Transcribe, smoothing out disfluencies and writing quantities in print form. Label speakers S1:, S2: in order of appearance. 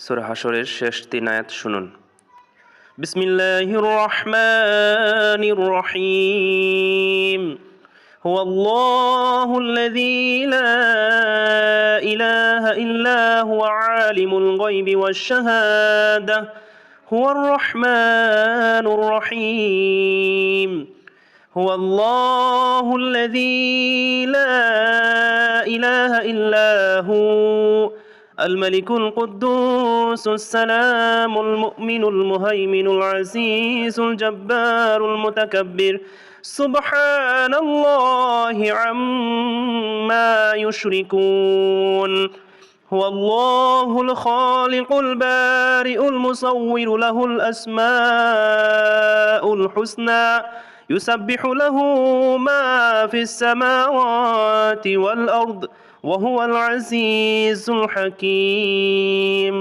S1: সূরা হাশরের শেষ 3 আয়াত শুনুন। বিসমিল্লাহির রহমানির রহিম। হুয়াল্লাহুল্লাযী লা ইলাহা ইল্লা হুয়া আলিমুল গায়বি ওয়াশ শাহাদাহ হুয়ার রহমানুর রহিম। হুয়াল্লাহুল্লাযী লা ইলাহা ইল্লা হু الملك القدوس السلام المؤمن المهيمن العزيز الجبار المتكبر سبحان الله عما يشركون. هو الله الخالق البارئ المصور له الأسماء الحسنى يسبح له ما في السماوات والأرض وهو العزيز الحكيم.